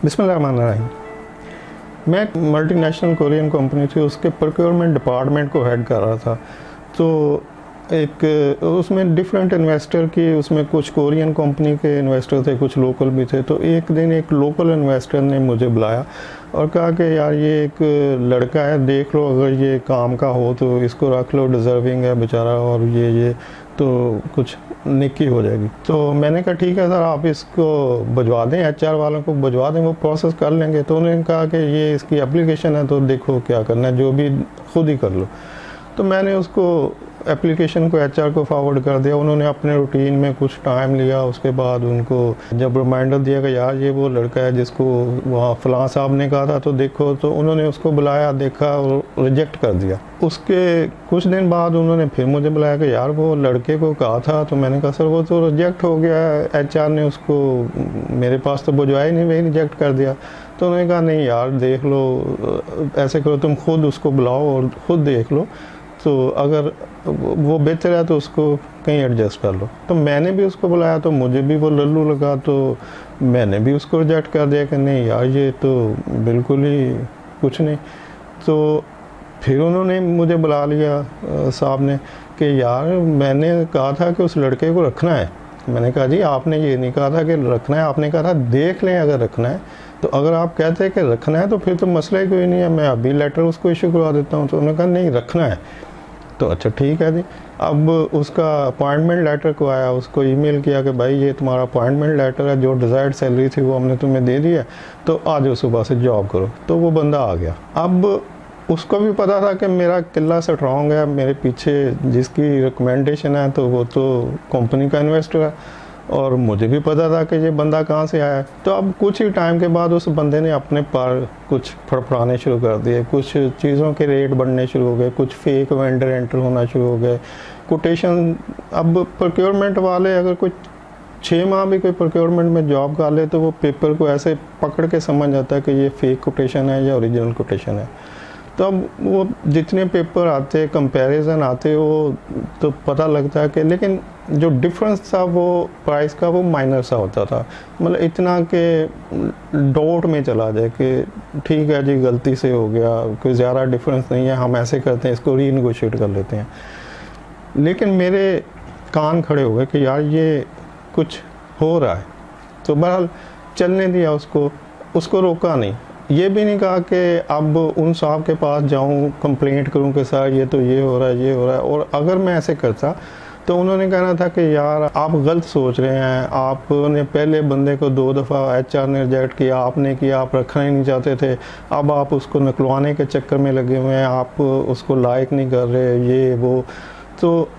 बिस्मिल्लाहिर्रहमानिर्रहीम। मैं एक मल्टीनेशनल कोरियन कंपनी थी, उसके प्रोक्योरमेंट डिपार्टमेंट को हेड कर रहा था। तो एक उसमें डिफरेंट इन्वेस्टर की, उसमें कुछ कोरियन कंपनी के इन्वेस्टर थे, कुछ लोकल भी थे। तो एक दिन एक लोकल इन्वेस्टर ने मुझे बुलाया और कहा कि यार ये एक लड़का है, देख लो, अगर ये काम का हो तो इसको रख लो, डिज़र्विंग है बेचारा, और ये तो कुछ निक्की हो जाएगी। तो मैंने कहा ठीक है सर, आप इसको भिजवा दें, HR वालों को भिजवा दें, वो प्रोसेस कर लेंगे। तो उन्होंने कहा कि ये इसकी एप्लीकेशन है, तो देखो क्या करना है, जो भी खुद ही कर लो। तो मैंने उसको एप्लीकेशन को HR को फॉरवर्ड कर दिया। उन्होंने अपने रूटीन में कुछ टाइम लिया, उसके बाद उनको जब रिमाइंडर दिया कि यार ये वो लड़का है जिसको वहाँ फलां साहब ने कहा था, तो देखो, तो उन्होंने उसको बुलाया, देखा और रिजेक्ट कर दिया। उसके कुछ दिन बाद उन्होंने फिर मुझे बुलाया कि यार वो लड़के को कहा था। तो मैंने कहा सर वो तो रिजेक्ट हो गया है, HR ने उसको मेरे पास तो भिजवाया ही नहीं, वही रिजेक्ट कर दिया। तो उन्होंने कहा नहीं यार देख लो, ऐसे करो, तुम खुद उसको बुलाओ और ख़ुद देख लो, तो अगर वो बेहतर है तो उसको कहीं एडजस्ट कर लो। तो मैंने भी उसको बुलाया, तो मुझे भी वो लल्लू लगा, तो मैंने भी उसको रिजेक्ट कर दिया कि नहीं यार ये तो बिल्कुल ही कुछ नहीं। तो फिर उन्होंने मुझे बुला लिया साहब ने कि यार मैंने कहा था कि उस लड़के को रखना है। मैंने कहा जी आपने ये नहीं कहा था कि रखना है, आपने कहा था देख लें अगर रखना है। तो अगर आप कहते हैं कि रखना है तो फिर तो मसला ही कोई नहीं है, मैं अभी लेटर उसको इशू करवा देता हूँ। तो उन्होंने कहा नहीं रखना है। तो अच्छा ठीक है जी। अब उसका अपॉइंटमेंट लेटर को आया, उसको ईमेल किया कि भाई ये तुम्हारा अपॉइंटमेंट लेटर है, जो डिज़ायर्ड सैलरी थी वो हमने तुम्हें दे दी है, तो आ जाओ सुबह से जॉब करो। तो वो बंदा आ गया। अब उसको भी पता था कि मेरा किला स्ट्रॉन्ग है, मेरे पीछे जिसकी रिकमेंडेशन है तो वो तो कंपनी का इन्वेस्टर है, और मुझे भी पता था कि ये बंदा कहाँ से आया है। तो अब कुछ ही टाइम के बाद उस बंदे ने अपने पर कुछ फड़फड़ाने शुरू कर दिए, कुछ चीज़ों के रेट बढ़ने शुरू हो गए, कुछ फेक वेंडर एंटर होना शुरू हो गए, कोटेशन। अब प्रोक्योरमेंट वाले अगर कुछ 6 माह भी कोई प्रोक्योरमेंट में जॉब कर ले तो वो पेपर को ऐसे पकड़ के समझ जाता है कि ये फेक कोटेशन है या ओरिजिनल कोटेशन है। तो अब वो जितने पेपर आते, कंपैरिजन आते, वो तो पता लगता है कि, लेकिन जो डिफरेंस था वो प्राइस का वो माइनर सा होता था, मतलब इतना कि डॉट में चला जाए कि ठीक है जी गलती से हो गया, कोई ज़्यादा डिफरेंस नहीं है, हम ऐसे करते हैं, इसको रीनेगोशिएट कर लेते हैं। लेकिन मेरे कान खड़े हो गए कि यार ये कुछ हो रहा है। तो बहरहाल चलने दिया उसको रोका नहीं। ये भी नहीं कहा कि अब उन साहब के पास जाऊं, कंप्लेंट करूं कि सर ये तो ये हो रहा है, ये हो रहा है। और अगर मैं ऐसे करता तो उन्होंने कहना था कि यार आप गलत सोच रहे हैं, आपने पहले बंदे को 2 दफ़ा HR ने रिजेक्ट किया, आपने किया, आप रखना ही नहीं चाहते थे, अब आप उसको निकलवाने के चक्कर में लगे हुए हैं, आप उसको लायक नहीं कर रहे, ये वो। तो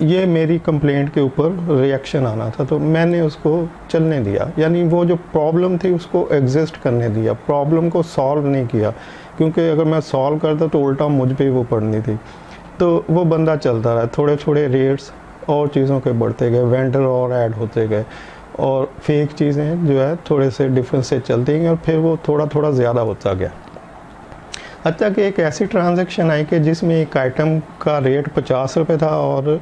ये मेरी कंप्लेंट के ऊपर रिएक्शन आना था। तो मैंने उसको चलने दिया, यानी वो जो प्रॉब्लम थी उसको एग्जिस्ट करने दिया, प्रॉब्लम को सॉल्व नहीं किया, क्योंकि अगर मैं सॉल्व करता तो उल्टा मुझ पे वो पड़नी थी। तो वो बंदा चलता रहा, थोड़े थोड़े रेट्स और चीज़ों के बढ़ते गए, वेंडर और ऐड होते गए, और फेक चीज़ें जो है थोड़े से डिफरेंस से चलती गई, और फिर वो थोड़ा थोड़ा ज़्यादा होता गया। हत्ता कि एक ऐसी ट्रांजैक्शन आई कि जिसमें एक आइटम का रेट 50 रुपये था, और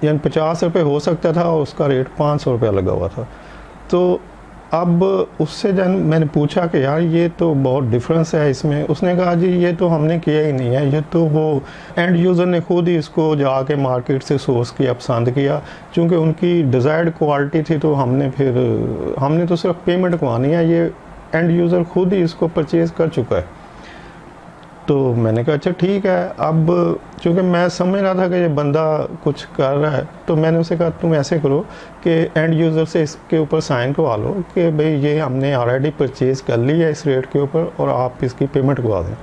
यानी 50 रुपये हो सकता था, और उसका रेट 500 रुपया लगा हुआ था। तो अब उससे जब मैंने पूछा कि यार ये तो बहुत डिफरेंस है इसमें, उसने कहा जी ये तो हमने किया ही नहीं है, ये तो वो एंड यूज़र ने खुद ही इसको जाके मार्केट से सोर्स किया, पसंद किया, क्योंकि उनकी डिज़ायर्ड क्वालिटी थी। तो हमने तो सिर्फ पेमेंट करवानी है, ये एंड यूज़र खुद ही इसको परचेज़ कर चुका है। तो मैंने कहा अच्छा ठीक है। अब चूँकि मैं समझ रहा था कि ये बंदा कुछ कर रहा है, तो मैंने उसे कहा तुम ऐसे करो कि एंड यूज़र से इसके ऊपर साइन करवा लो कि भाई ये हमने ऑलरेडी परचेज़ कर ली है इस रेट के ऊपर, और आप इसकी पेमेंट करवा दें।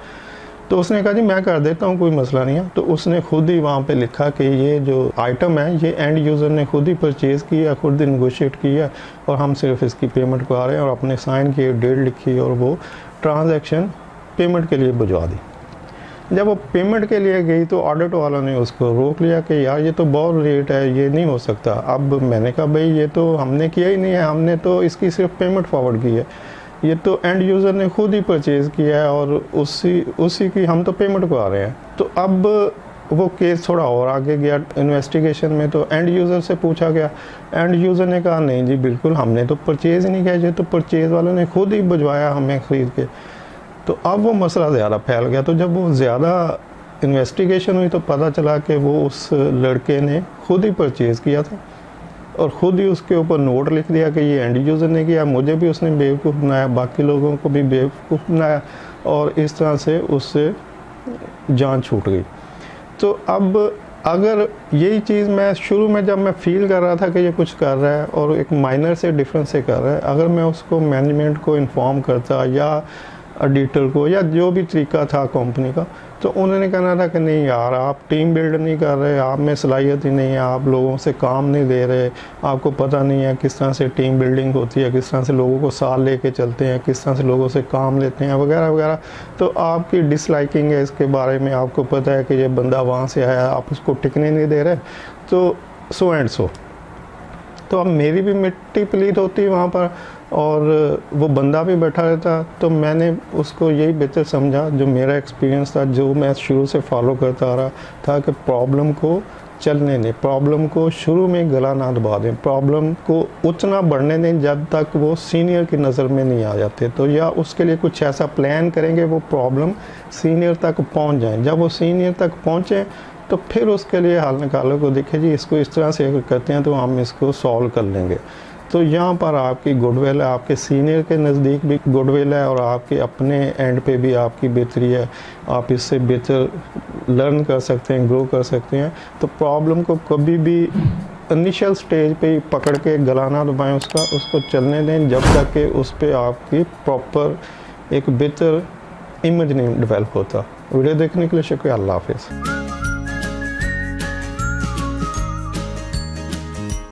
तो उसने कहा जी मैं कर देता हूँ, कोई मसला नहीं है। तो उसने खुद ही वहाँ पे लिखा कि ये जो आइटम है ये एंड यूज़र ने खुद ही परचेज़ किया, खुद ही नेगोशिएट किया, और हम सिर्फ इसकी पेमेंट करवा रहे हैं, और अपने साइन किए, डेट लिखी, और वो ट्रांजैक्शन पेमेंट के लिए भिजवा दी। जब वो पेमेंट के लिए गई तो ऑडिट वालों ने उसको रोक लिया कि यार ये तो बहुत रेट है, ये नहीं हो सकता। अब मैंने कहा भाई ये तो हमने किया ही नहीं है, हमने तो इसकी सिर्फ पेमेंट फॉरवर्ड की है, ये तो एंड यूज़र ने खुद ही परचेज़ किया है, और उसी की हम तो पेमेंट करवा रहे हैं। तो अब वो केस थोड़ा और आगे गया इन्वेस्टिगेशन में, तो एंड यूज़र से पूछा गया। एंड यूज़र ने कहा नहीं जी बिल्कुल हमने तो परचेज़ ही नहीं किया, ये तो परचेज़ वालों ने खुद ही भिजवाया हमें ख़रीद के। तो अब वो मसला ज़्यादा फैल गया। तो जब वो ज़्यादा इन्वेस्टिगेशन हुई तो पता चला कि वो उस लड़के ने खुद ही परचेज़ किया था और ख़ुद ही उसके ऊपर नोट लिख दिया कि ये एंड यूज़र ने किया, मुझे भी उसने बेवकूफ़ बनाया, बाकी लोगों को भी बेवकूफ़ बनाया, और इस तरह से उससे जान छूट गई। तो अब अगर यही चीज़ मैं शुरू में जब मैं फ़ील कर रहा था कि ये कुछ कर रहा है और एक माइनर से डिफरेंस से कर रहा है, अगर मैं उसको मैनेजमेंट को इन्फॉर्म करता या ऑडिटर को या जो भी तरीका था कंपनी का, तो उन्होंने कहना था कि नहीं यार आप टीम बिल्ड नहीं कर रहे, आप में सलाहियत ही नहीं है, आप लोगों से काम नहीं दे रहे, आपको पता नहीं है किस तरह से टीम बिल्डिंग होती है, किस तरह से लोगों को साथ लेके चलते हैं, किस तरह से लोगों से काम लेते हैं वगैरह वगैरह। तो आपकी डिसलाइकिंग है इसके बारे में, आपको पता है कि ये बंदा वहाँ से आया, आप उसको टिकने नहीं दे रहे, तो सो एंड सो। तो अब मेरी भी मिट्टी पलीत होती वहाँ पर और वो बंदा भी बैठा रहता, तो मैंने उसको यही बेहतर समझा, जो मेरा एक्सपीरियंस था, जो मैं शुरू से फॉलो करता आ रहा था, कि प्रॉब्लम को चलने दें, प्रॉब्लम को शुरू में गला ना दबा दें, प्रॉब्लम को उतना बढ़ने दें जब तक वो सीनियर की नज़र में नहीं आ जाते। तो या उसके लिए कुछ ऐसा प्लान करेंगे वो प्रॉब्लम सीनियर तक पहुँच जाए। जब वो सीनियर तक पहुँचें तो फिर उसके लिए हल निकालो को देखें जी इसको इस तरह से अगर करते हैं तो हम इसको सॉल्व कर लेंगे। तो यहाँ पर आपकी गुडविल है, आपके सीनियर के नज़दीक भी गुडविल है और आपके अपने एंड पे भी आपकी बेहतरी है, आप इससे बेहतर लर्न कर सकते हैं, ग्रो कर सकते हैं। तो प्रॉब्लम को कभी भी इनिशियल स्टेज पे ही पकड़ के गला ना दबाएं, उसको चलने दें जब तक कि उस पर आपकी प्रॉपर एक बेहतर इमेज नहीं डेवलप होता। वीडियो देखने के लिए शुक्रिया। अल्लाह हाफिज़।